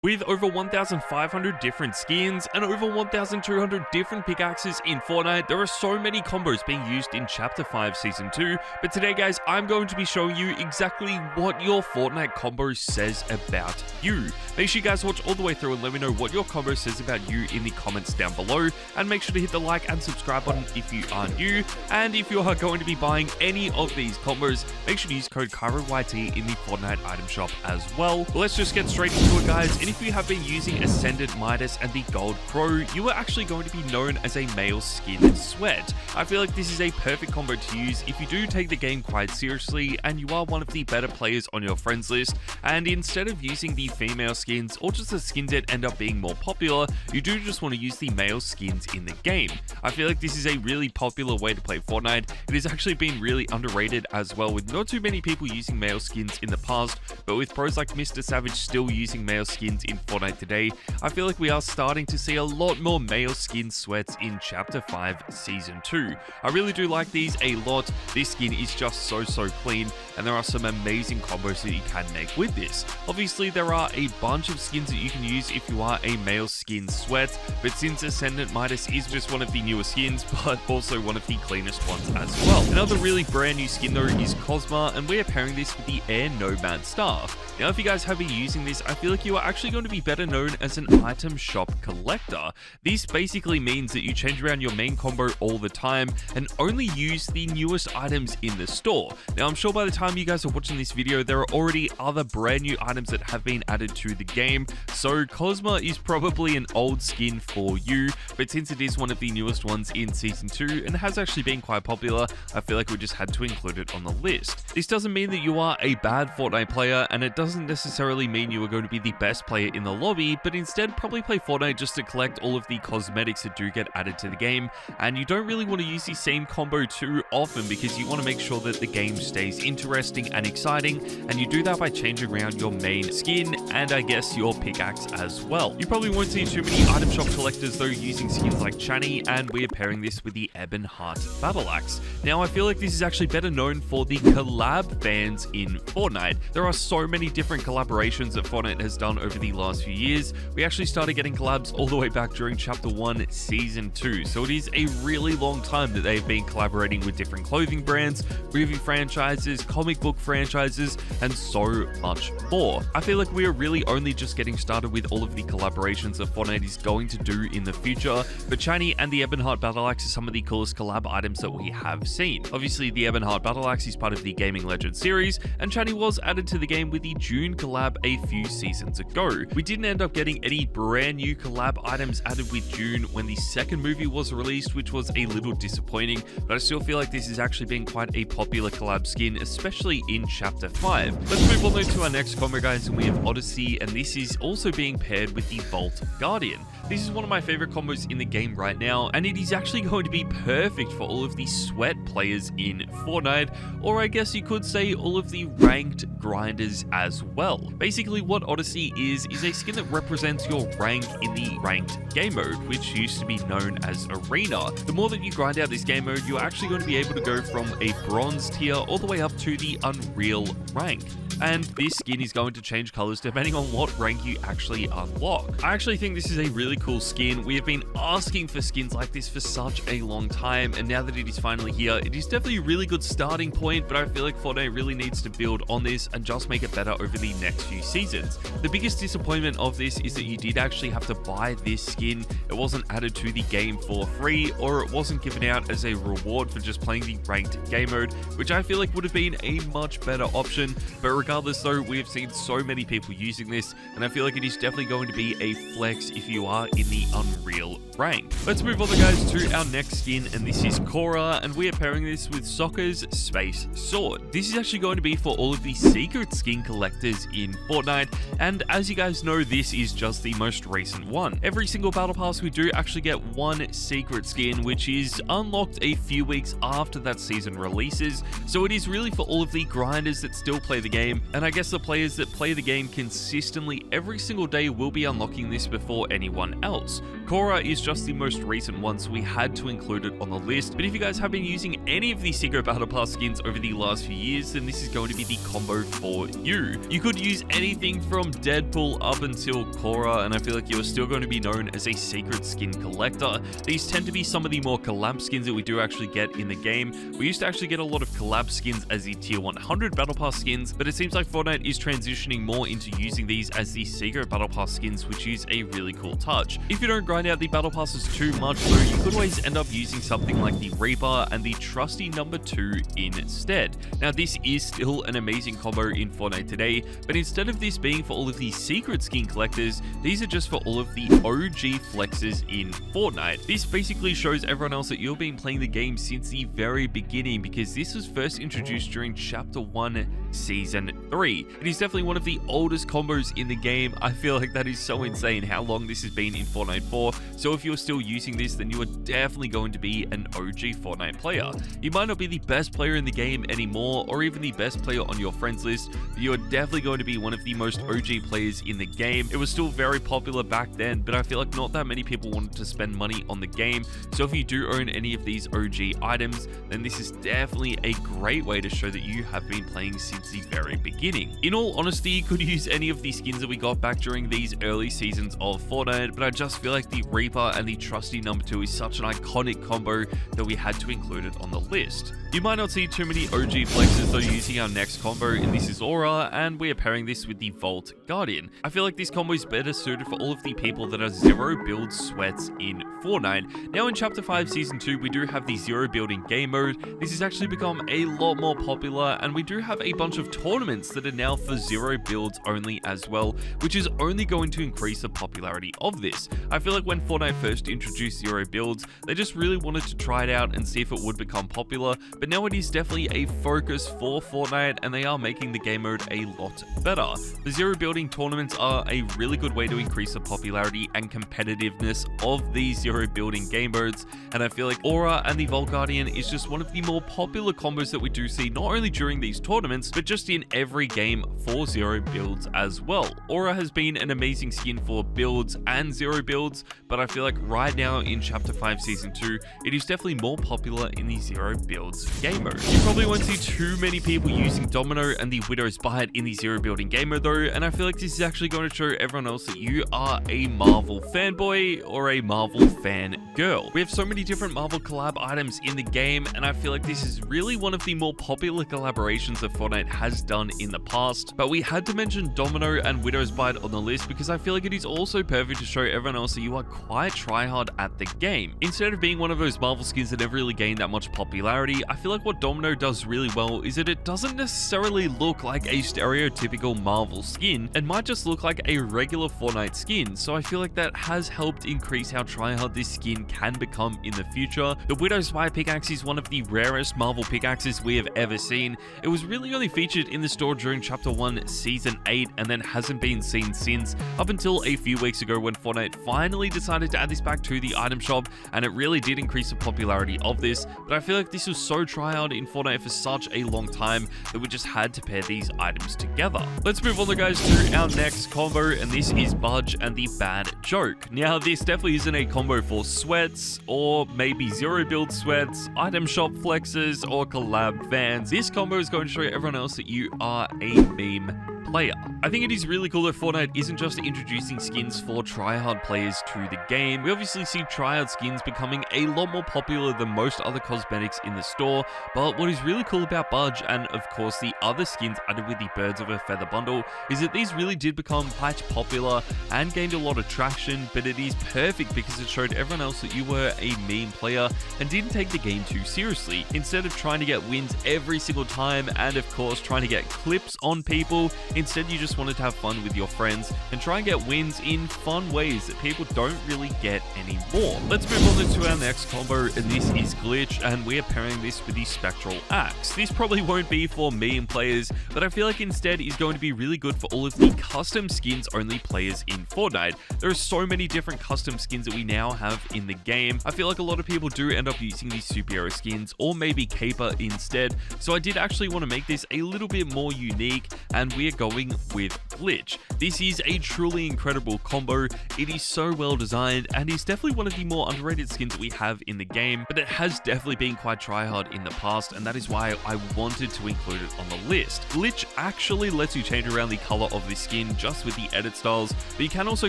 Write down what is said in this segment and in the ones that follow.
With over 1,500 different skins and over 1,200 different pickaxes in Fortnite, there are so many combos being used in Chapter 5 Season 2, but today guys, I'm going to be showing you exactly what your Fortnite combo says about you. Make sure you guys watch all the way through and let me know what your combo says about you in the comments down below, and make sure to hit the like and subscribe button if you are new, and if you are going to be buying any of these combos, make sure to use code KYROYT in the Fortnite item shop as well. But let's just get straight into it guys. If you have been using Ascended Midas and the Gold Crow, you are actually going to be known as a male skin sweat. I feel like this is a perfect combo to use if you do take the game quite seriously and you are one of the better players on your friends list, and instead of using the female skins or just the skins that end up being more popular, you do just want to use the male skins in the game. I feel like this is a really popular way to play Fortnite. It has actually been really underrated as well, with not too many people using male skins in the past, but with pros like Mr. Savage still using male skins in Fortnite today, I feel like we are starting to see a lot more male skin sweats in Chapter 5 Season 2. I really do like these a lot. This skin is just so clean, and there are some amazing combos that you can make with this. Obviously, there are a bunch of skins that you can use if you are a male skin sweat, but since Ascendant Midas is just one of the newer skins, but also one of the cleanest ones as well. Another really brand new skin though is Cosma, and we are pairing this with the Air Nomad Staff. Now, if you guys have been using this, I feel like you are actually going to be better known as an item shop collector. This basically means that you change around your main combo all the time and only use the newest items in the store. Now, I'm sure by the time you guys are watching this video, there are already other brand new items that have been added to the game, so Cosma is probably an old skin for you, but since it is one of the newest ones in Season 2 and has actually been quite popular, I feel like we just had to include it on the list. This doesn't mean that you are a bad Fortnite player, and it doesn't necessarily mean you are going to be the best player in the lobby, but instead probably play Fortnite just to collect all of the cosmetics that do get added to the game, and you don't really want to use the same combo too often because you want to make sure that the game stays interesting and exciting, and you do that by changing around your main skin and I guess your pickaxe as well. You probably won't see too many item shop collectors though using skins like Chani, and we're pairing this with the Ebon Heart Battle Axe. Now, I feel like this is actually better known for the collab fans in Fortnite. There are so many different collaborations that Fortnite has done over the last few years. We actually started getting collabs all the way back during Chapter 1 Season 2, so it is a really long time that they've been collaborating with different clothing brands, movie franchises, comic book franchises, and so much more. I feel like we are really only just getting started with all of the collaborations that Fortnite is going to do in the future, but Chani and the Ebon Heart Battle Axe are some of the coolest collab items that we have seen. Obviously, the Ebon Heart Battle Axe is part of the Gaming Legends series, and Chani was added to the game with the June collab a few seasons ago. We didn't end up getting any brand new collab items added with June when the second movie was released, which was a little disappointing, but I still feel like this has actually been quite a popular collab skin, especially in Chapter 5. Let's move on to our next combo guys, and we have Odyssey, and this is also being paired with the Vault Guardian. This is one of my favorite combos in the game right now, and it is actually going to be perfect for all of the sweat players in Fortnite, or I guess you could say all of the ranked grinders as well. Basically, what Odyssey is a skin that represents your rank in the ranked game mode, which used to be known as Arena. The more that you grind out this game mode, you're actually going to be able to go from a bronze tier all the way up to the Unreal rank. And this skin is going to change colors depending on what rank you actually unlock. I actually think this is a really cool skin. We have been asking for skins like this for such a long time, and now that it is finally here, it is definitely a really good starting point, but I feel like Fortnite really needs to build on this and just make it better over the next few seasons. The biggest disappointment of this is that you did actually have to buy this skin. It wasn't added to the game for free, or it wasn't given out as a reward for just playing the ranked game mode, which I feel like would have been a much better option. But regardless though, we have seen so many people using this, and I feel like it is definitely going to be a flex if you are in the Unreal rank. Let's move on guys to our next skin, and this is Kora, and we are pairing this with Soccer's Space Sword. This is actually going to be for all of the secret skin collectors in Fortnite, and as you guys know, this is just the most recent one. Every single battle pass we do actually get one secret skin, which is unlocked a few weeks after that season releases, so it is really for all of the grinders that still play the game, and I guess the players that play the game consistently every single day will be unlocking this before anyone else. Kora is just the most recent one, so we had to include it on the list. But if you guys have been using any of the Secret Battle Pass skins over the last few years, then this is going to be the combo for you. You could use anything from Deadpool still up until Kora, and I feel like you're still going to be known as a secret skin collector. These tend to be some of the more collab skins that we do actually get in the game. We used to actually get a lot of collab skins as the tier 100 battle pass skins, but it seems like Fortnite is transitioning more into using these as the secret battle pass skins, which is a really cool touch. If you don't grind out the battle passes too much though, you could always end up using something like the Reaper and the trusty number 2 instead. Now this is still an amazing combo in Fortnite today, but instead of this being for all of the secret skin collectors, these are just for all of the OG flexes in Fortnite. This basically shows everyone else that you've been playing the game since the very beginning, because this was first introduced during Chapter 1, Season 3. It is definitely one of the oldest combos in the game. I feel like that is so insane how long this has been in Fortnite for, so if you're still using this, then you are definitely going to be an OG Fortnite player. You might not be the best player in the game anymore, or even the best player on your friends list, but you are definitely going to be one of the most OG players in the game. It was still very popular back then, but I feel like not that many people wanted to spend money on the game, so if you do own any of these OG items, then this is definitely a great way to show that you have been playing since the very beginning. In all honesty, you could use any of the skins that we got back during these early seasons of Fortnite, but I just feel like the Reaper and the trusty number 2 is such an iconic combo that we had to include it on the list. You might not see too many OG flexes though using our next combo, and this is Aura, and we are pairing this with the Vault Guardian. I feel like this combo is better suited for all of the people that are zero build sweats in Fortnite. Now in Chapter 5 Season 2, we do have the zero building game mode. This has actually become a lot more popular, and we do have a bunch of tournaments that are now for zero builds only as well, which is only going to increase the popularity of this. I feel like when Fortnite first introduced zero builds, they just really wanted to try it out and see if it would become popular, but now it is definitely a focus for Fortnite, and they are making the game mode a lot better. The zero building tournaments are a really good way to increase the popularity and competitiveness of these zero building game modes, and I feel like Aura and the Vault Guardian is just one of the more popular combos that we do see not only during these tournaments, but just in every game for zero builds as well. Aura has been an amazing skin for builds and zero builds, but I feel like right now in Chapter 5 Season 2, it is definitely more popular in the zero builds game mode. You probably won't see too many people using Domino and the Widow's Bite in the zero building game mode though, and I feel like this is actually going to show everyone else that you are a Marvel fanboy or a Marvel fan girl. We have so many different Marvel collab items in the game, and I feel like this is really one of the more popular collaborations that Fortnite has done in the past, but we had to mention Domino and Widow's Bite on the list because I feel like it is also perfect to show everyone else that you are quite tryhard at the game. Instead of being one of those Marvel skins that never really gained that much popularity, I feel like what Domino does really well is that it doesn't necessarily look like a stereotypical Marvel skin, and might just look like a regular Fortnite skin, so I feel like that has helped increase how tryhard this skin can become in the future. The Widow's Bite pickaxe is one of the rarest Marvel pickaxes we have ever seen. It was really only featured in the store during Chapter 1 Season 8 and then hasn't been seen since, up until a few weeks ago when Fortnite finally decided to add this back to the item shop, and it really did increase the popularity of this, but I feel like this was so tryhard in Fortnite for such a long time that we just had to pair these items together. Let's move on though guys to our next combo, and this is Fudge and the Bad Joke. Now this definitely isn't a combo for sweats, or maybe zero build sweats, item shop flexes, or collab fans. This combo is going to show everyone else that you are a meme player. I think it is really cool that Fortnite isn't just introducing skins for tryhard players to the game. We obviously see tryhard skins becoming a lot more popular than most other cosmetics in the store, but what is really cool about Fudge, and of course the other skins added with the Birds of a Feather bundle, is that these really did become quite popular and gained a lot of traction, but it is perfect because it showed everyone else that you were a meme player and didn't take the game too seriously. Instead of trying to get wins every single time and of course trying to get clips on people, instead you just wanted to have fun with your friends and try and get wins in fun ways that people don't really get anymore. Let's move on to our next combo, and this is Glitch, and we are pairing this with the Spectral Axe. This probably won't be for meme players, but I feel like instead is going to be really good for all of the custom skins only players in Fortnite. There are so many different custom skins that we now have in the game. I feel like a lot of people do end up using these superhero skins or maybe Caper instead, so I did actually want to make this a little bit more unique, and we are going going with Glitch. This is a truly incredible combo. It is so well designed and is definitely one of the more underrated skins that we have in the game, but it has definitely been quite tryhard in the past, and that is why I wanted to include it on the list. Glitch actually lets you change around the color of the skin just with the edit styles, but you can also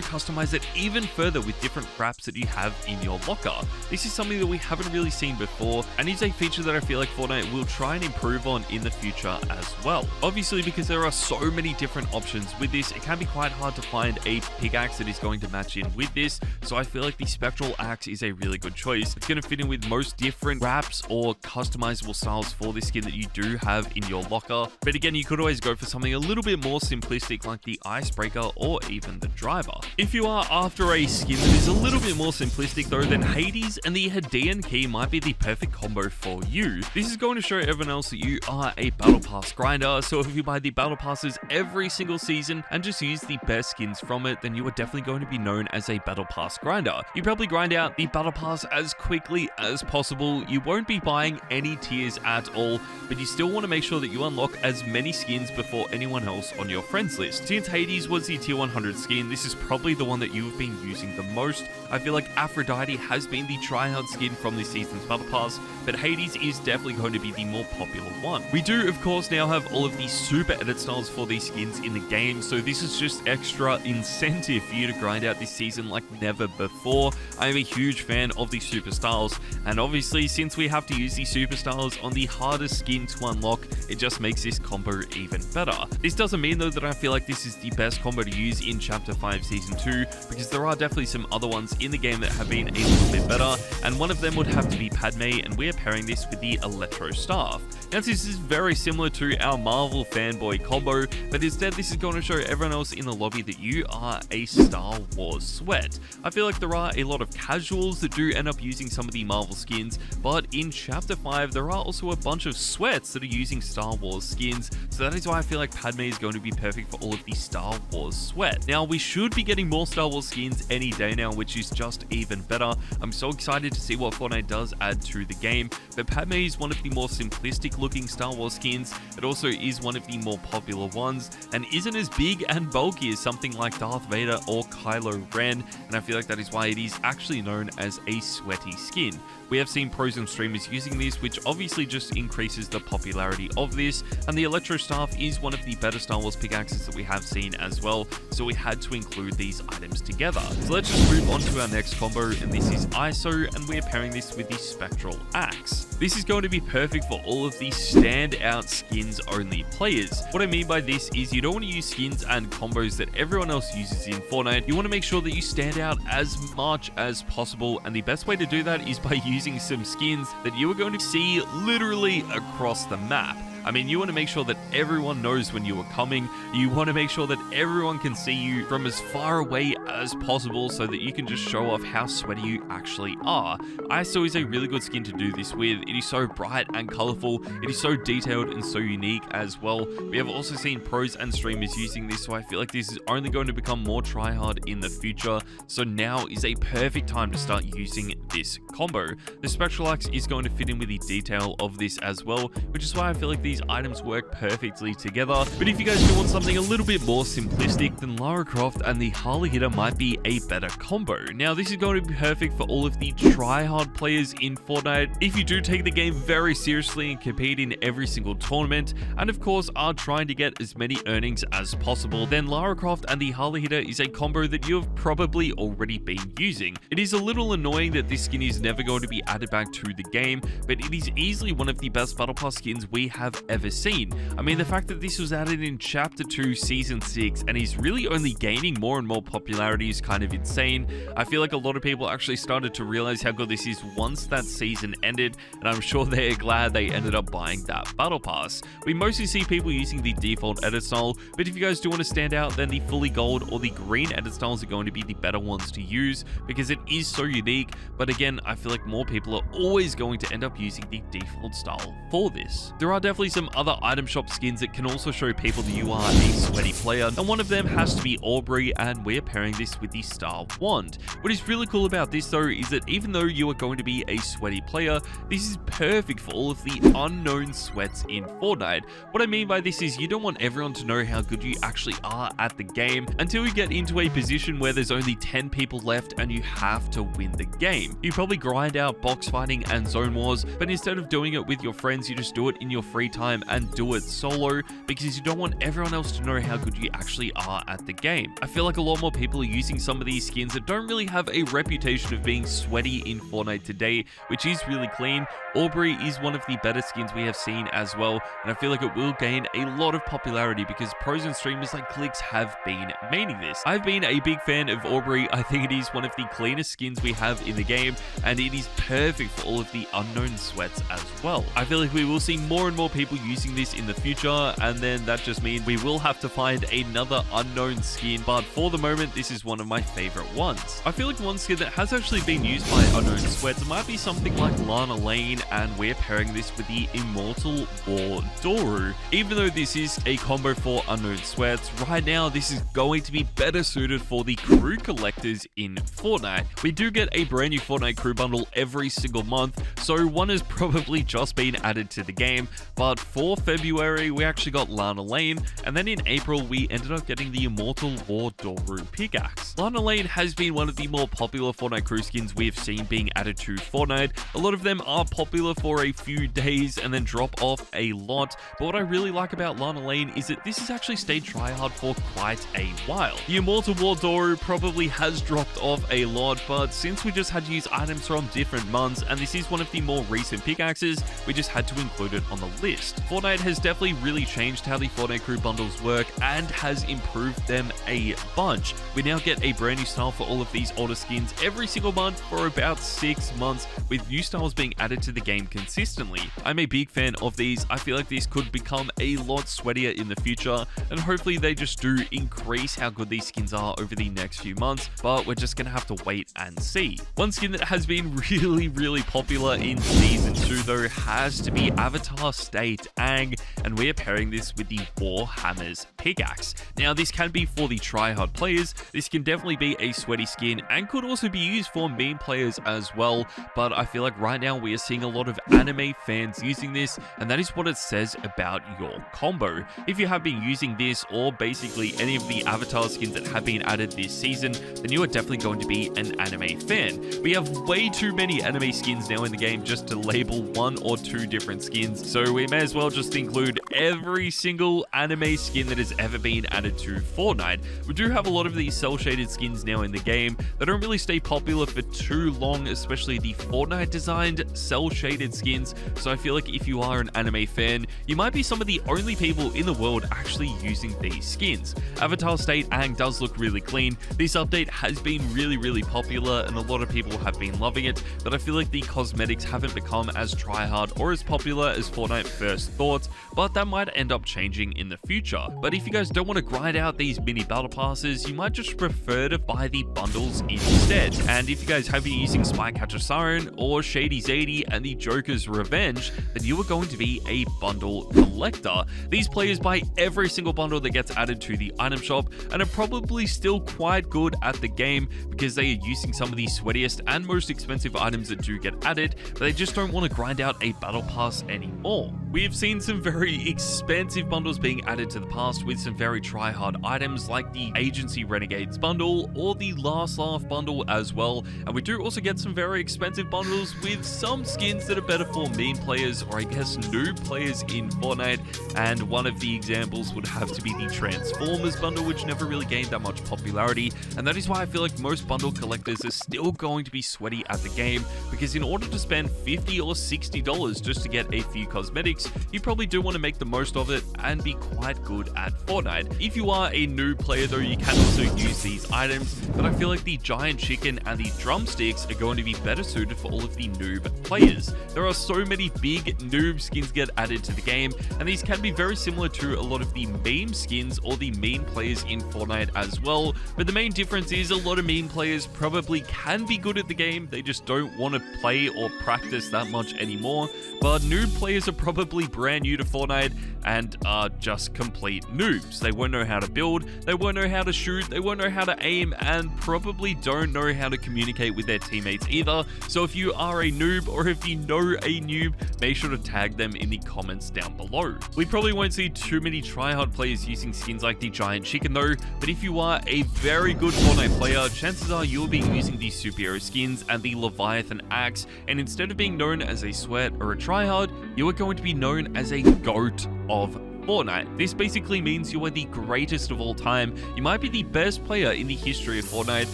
customize it even further with different wraps that you have in your locker. This is something that we haven't really seen before, and is a feature that I feel like Fortnite will try and improve on in the future as well. Obviously, because there are so many different options with this, it can be quite hard to find a pickaxe that is going to match in with this, so I feel like the Spectral Axe is a really good choice. It's going to fit in with most different wraps or customizable styles for this skin that you do have in your locker, but again, you could always go for something a little bit more simplistic like the Icebreaker or even the Driver. If you are after a skin that is a little bit more simplistic though, then Hades and the Hadean Key might be the perfect combo for you. This is going to show everyone else that you are a Battle Pass grinder, so if you buy the Battle Passes every single season and just use the best skins from it, then you are definitely going to be known as a Battle Pass grinder. You probably grind out the Battle Pass as quickly as possible. You won't be buying any tiers at all, but you still want to make sure that you unlock as many skins before anyone else on your friends list. Since Hades was the tier 100 skin, this is probably the one that you've been using the most. I feel like Aphrodite has been the tryhard skin from this season's Battle Pass, but Hades is definitely going to be the more popular one. We do, of course, now have all of the super edit styles for these skins in the game, so this is just extra incentive for you to grind out this season like never before. I am a huge fan of the super styles, and obviously, since we have to use the super styles on the hardest skin to unlock, it just makes this combo even better. This doesn't mean though that I feel like this is the best combo to use in Chapter 5 Season 2, because there are definitely some other ones in the game that have been a little bit better, and one of them would have to be Padme, and we're pairing this with the Electro Staff. Now, this is very similar to our Marvel fanboy combo, but instead this is going to show everyone else in the lobby that you are a Star Wars sweat. I feel like there are a lot of casuals that do end up using some of the Marvel skins, but in Chapter 5 there are also a bunch of sweats that are using Star Wars skins, so that is why I feel like Padme is going to be perfect for all of the Star Wars sweat. Now, we should be getting more Star Wars skins any day now, which is just even better. I'm so excited to see what Fortnite does add to the game, but Padme is one of the more simplistic looking Star Wars skins. It also is one of the more popular ones, and isn't as big and bulky as something like Darth Vader or Kylo Ren, and I feel like that is why it is actually known as a sweaty skin. We have seen pros and streamers using this, which obviously just increases the popularity of this, and the Electro Staff is one of the better Star Wars pickaxes that we have seen as well, so we had to include these items together. So let's just move on to our next combo, and this is ISO, and we're pairing this with the Spectral Axe. This is going to be perfect for all of the standout skins only players. What I mean by this is you don't want to use skins and combos that everyone else uses in Fortnite. You want to make sure that you stand out as much as possible, and the best way to do that is by using some skins that you are going to see literally across the map. I mean, you want to make sure that everyone knows when you are coming. You want to make sure that everyone can see you from as far away as possible so that you can just show off how sweaty you actually are. ISO is a really good skin to do this with. It is so bright and colorful. It is so detailed and so unique as well. We have also seen pros and streamers using this, so I feel like this is only going to become more tryhard in the future. So now is a perfect time to start using this combo. The Spectral Axe is going to fit in with the detail of this as well, which is why I feel like these items work perfectly together. But if you guys do want something a little bit more simplistic, then Lara Croft and the Harley Hitter might be a better combo. Now, this is going to be perfect for all of the try-hard players in Fortnite. If you do take the game very seriously and compete in every single tournament, and of course are trying to get as many earnings as possible, then Lara Croft and the Harley Hitter is a combo that you have probably already been using. It is a little annoying that this skin is never going to be added back to the game, but it is easily one of the best Battle Pass skins we have ever seen. I mean, the fact that this was added in Chapter 2 Season 6 and is really only gaining more and more popularity is kind of insane. I feel like a lot of people actually started to realize how good this is once that season ended, and I'm sure they're glad they ended up buying that Battle Pass. We mostly see people using the default edit style, but if you guys do want to stand out, then the fully gold or the green edit styles are going to be the better ones to use because it is so unique. But again, I feel like more people are always going to end up using the default style for this. There are definitely some other item shop skins that can also show people that you are a sweaty player, and one of them has to be Aubrey, and we're pairing this with the Star Wand. What is really cool about this though is that even though you are going to be a sweaty player, this is perfect for all of the unknown sweats in Fortnite. What I mean by this is you don't want everyone to know how good you actually are at the game until you get into a position where there's only 10 people left and you have to win the game. You probably grind out box fighting and zone wars, but instead of doing it with your friends, you just do it in your free time and do it solo because you don't want everyone else to know how good you actually are at the game. I feel like a lot more people are using some of these skins that don't really have a reputation of being sweaty in Fortnite today, which is really clean. Aubrey is one of the better skins we have seen as well, and I feel like it will gain a lot of popularity because pros and streamers like Clicks have been meaning this. I've been a big fan of Aubrey. I think it is one of the cleanest skins we have in the game, and it is perfect for all of the unknown sweats as well. I feel like we will see more and more people using this in the future, and then that just means we will have to find another unknown skin, but for the moment this is one of my favorite ones. I feel like one skin that has actually been used by unknown sweats might be something like Lana Lane, and we're pairing this with the Immortal War Doru. Even though this is a combo for unknown sweats, right now this is going to be better suited for the crew collectors in Fortnite. We do get a brand new Fortnite crew bundle every single month, so one has probably just been added to the game, but for February we actually got Lana Lane, and then in April we ended up getting the Immortal War Doru pickaxe. Lana Lane has been one of the more popular Fortnite crew skins we've seen being added to Fortnite. A lot of them are popular for a few days and then drop off a lot, but what I really like about Lana Lane is that this has actually stayed tryhard for quite a while. The Immortal War Doru probably has dropped off a lot, but since we just had to use items from different months and this is one of the more recent pickaxes, we just had to include it on the list. Fortnite has definitely really changed how the Fortnite crew bundles work and has improved them a bunch. We now get a brand new style for all of these older skins every single month for about 6 months, with new styles being added to the game consistently. I'm a big fan of these. I feel like these could become a lot sweatier in the future, and hopefully they just do increase how good these skins are over the next few months, but we're just gonna have to wait and see. One skin that has been really popular in Season 2 though has to be Avatar State Ang, and we're pairing this with the Warhammer's pickaxe. Now this can be for the tryhard players, this can definitely be a sweaty skin and could also be used for meme players as well, but I feel like right now we are seeing a lot of anime fans using this, and that is what it says about your combo. If you have been using this or basically any of the Avatar skins that have been added this season, then you are definitely going to be an anime fan. We have way too many anime skins now in the game just to label 1 or 2 different skins, so we may as well just include every single anime skin that has ever been added to Fortnite. We do have a lot of these cell shaded skins now in the game that don't really stay popular for too long, especially the Fortnite designed cell shaded skins, so I feel like if you are an anime fan, you might be some of the only people in the world actually using these skins. Avatar State Ang does look really clean. This update has been really popular and a lot of people have been loving it, but I feel like the cosmetics haven't become as tryhard or as popular as Fortnite first thought, but that might end up changing in the future. But if you guys don't want to grind out these mini battle passes, you might just prefer to buy the bundles instead. And if you guys have been using Spycatcher Siren or Shady's 80 and the Joker's Revenge, then you are going to be a bundle collector. These players buy every single bundle that gets added to the item shop and are probably still quite good at the game because they are using some of the sweatiest and most expensive items that do get added, but they just don't want to grind out a battle pass anymore. We have seen some very expensive bundles being added to the past with some very try-hard items like the Agency Renegades bundle or the Last Laugh bundle as well, and we do also get some very expensive bundles with some skins that are better for meme players or I guess noob players in Fortnite, and one of the examples would have to be the Transformers bundle, which never really gained that much popularity, and that is why I feel like most bundle collectors are still going to be sweaty at the game, because in order to spend $50 or $60 just to get a few cosmetics, you probably do want to make the most of it and be quite good at Fortnite. If you are a noob player though, you can also use these items, but I feel like the giant chicken and the drumsticks are going to be better suited for all of the noob players. There are so many big noob skins get added to the game, and these can be very similar to a lot of the meme skins or the meme players in Fortnite as well, but the main difference is a lot of meme players probably can be good at the game, they just don't want to play or practice that much anymore, but noob players are probably brand new to Fortnite and are just complete noobs. They won't know how to build, they won't know how to shoot, they won't know how to aim, and probably don't know how to communicate with their teammates either. So if you are a noob or if you know a noob, make sure to tag them in the comments down below. We probably won't see too many tryhard players using skins like the giant chicken though, but if you are a very good Fortnite player, chances are you'll be using the superhero skins and the Leviathan axe, and instead of being known as a sweat or a tryhard, you are going to be known as a GOAT of Fortnite. This basically means you are the greatest of all time, you might be the best player in the history of Fortnite,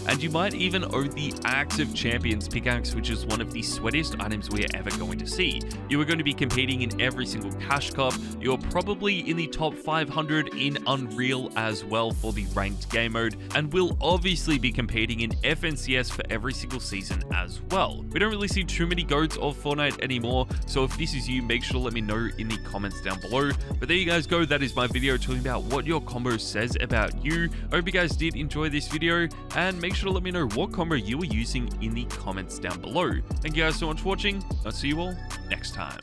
and you might even own the Axe of Champions pickaxe, which is one of the sweatiest items we are ever going to see. You are going to be competing in every single cash cup, you're probably in the top 500 in Unreal as well for the ranked game mode, and will obviously be competing in FNCS for every single season as well. We don't really see too many GOATs of Fortnite anymore, so if this is you, make sure to let me know in the comments down below. But there you guys go, that is my video talking about what your combo says about you. I hope you guys did enjoy this video, and make sure to let me know what combo you were using in the comments down below. Thank you guys so much for watching, I'll see you all next time.